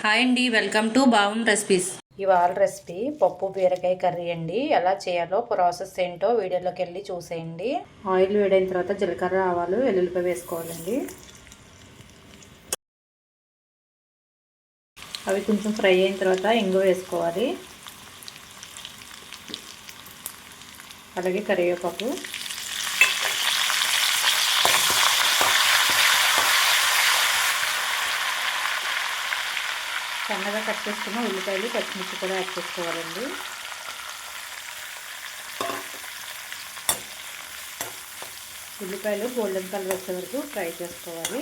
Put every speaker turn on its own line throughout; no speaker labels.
Hi అండి, welcome to బావం recipes. ఇవాళ recipe పప్పు బీరకాయ కర్రీ అండి. ఎలా చేయాలో ప్రాసెస్ ఏంటో వీడియోలోకి వెళ్ళి చూసేయండి. ఆయిల్ వేడైన తర్వాత జీలకర్ర, ఆవాలు, వెల్లుల్లిపాయ వేసుకోవాలండి. అవి కొంచెం ఫ్రై అయిన తర్వాత ఇంగువ వేసుకోవాలి. అలాగే కరివేపాకు, సన్నగా కట్ చేసుకున్న ఉల్లిపాయలు, పచ్చిమిర్చి కూడా యాడ్ చేసుకోవాలండి. ఉల్లిపాయలు గోల్డెన్ కలర్ వచ్చే వరకు ఫ్రై చేసుకోవాలి.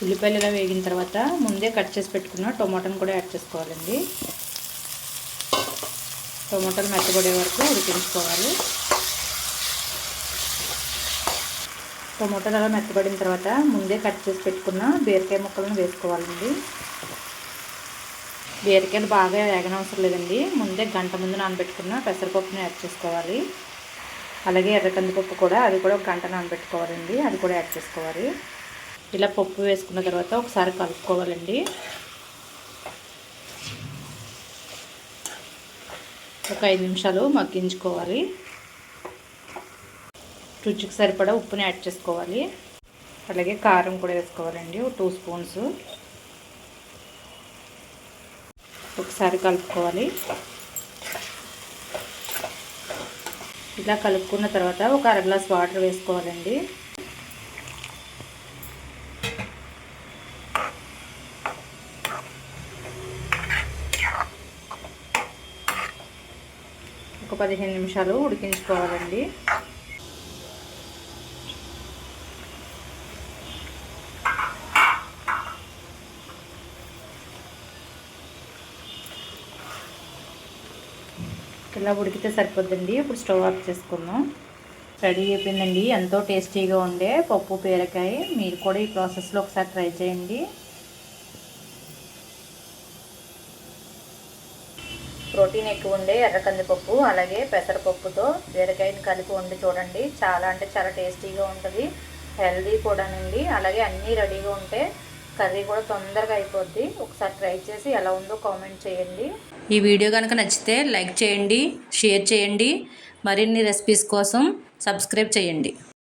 ఉల్లిపాయలు ఇలా వేగిన తర్వాత ముందే కట్ చేసి పెట్టుకున్న టొమాటోని కూడా యాడ్ చేసుకోవాలండి. టొమాటోలు మెత్తబడే వరకు ఉడికించుకోవాలి. టొమాటోలు అలా మెత్తబడిన తర్వాత ముందే కట్ చేసి పెట్టుకున్న బీరకాయ ముక్కలను వేసుకోవాలండి. బీరకాయలు బాగా వేగనవసరం లేదండి. ముందే గంట ముందు నానబెట్టుకున్న పెసరపప్పుని యాడ్ చేసుకోవాలి. అలాగే ఎర్ర కందిపప్పు కూడా, అది కూడా ఒక గంట నానబెట్టుకోవాలండి. అది కూడా యాడ్ చేసుకోవాలి. ఇలా పప్పు వేసుకున్న తర్వాత ఒకసారి కలుపుకోవాలండి. ఒక 5 నిమిషాలు మగ్గించుకోవాలి. రుచికి సరిపడా ఉప్పుని యాడ్ చేసుకోవాలి. అలాగే కారం కూడా వేసుకోవాలండి, 2 స్పూన్స్. ఒకసారి కలుపుకోవాలి. ఇలా కలుపుకున్న తర్వాత ఒక 1/2 గ్లాస్ వాటర్ వేసుకోవాలండి. ఒక 15 నిమిషాలు ఉడికించుకోవాలండి. ఇలా ఉడికితే సరిపోద్దండి. ఇప్పుడు స్టవ్ ఆఫ్ చేసుకుందాం. రెడీ అయిపోయిందండి. ఎంతో టేస్టీగా ఉండే పప్పు బీరకాయ. మీరు కూడా ఈ ప్రాసెస్లో ఒకసారి ట్రై చేయండి. ప్రోటీన్ ఎక్కువ ఉండే ఎర్ర కందిపప్పు అలాగే పెసరపప్పుతో బీరకాయని కలిపి వండి చూడండి. చాలా అంటే చాలా టేస్టీగా ఉంటుంది. హెల్దీ కూడానండి. అలాగే అన్నీ రెడీగా ఉంటే కర్రీ కూడా తొందరగా అయిపోద్ది. ఒకసారి ట్రై చేసి ఎలా ఉందో కామెంట్ చేయండి. ఈ వీడియో కనుక నచ్చితే లైక్ చేయండి, షేర్ చేయండి. మరిన్ని రెసిపీస్ కోసం సబ్స్క్రైబ్ చేయండి.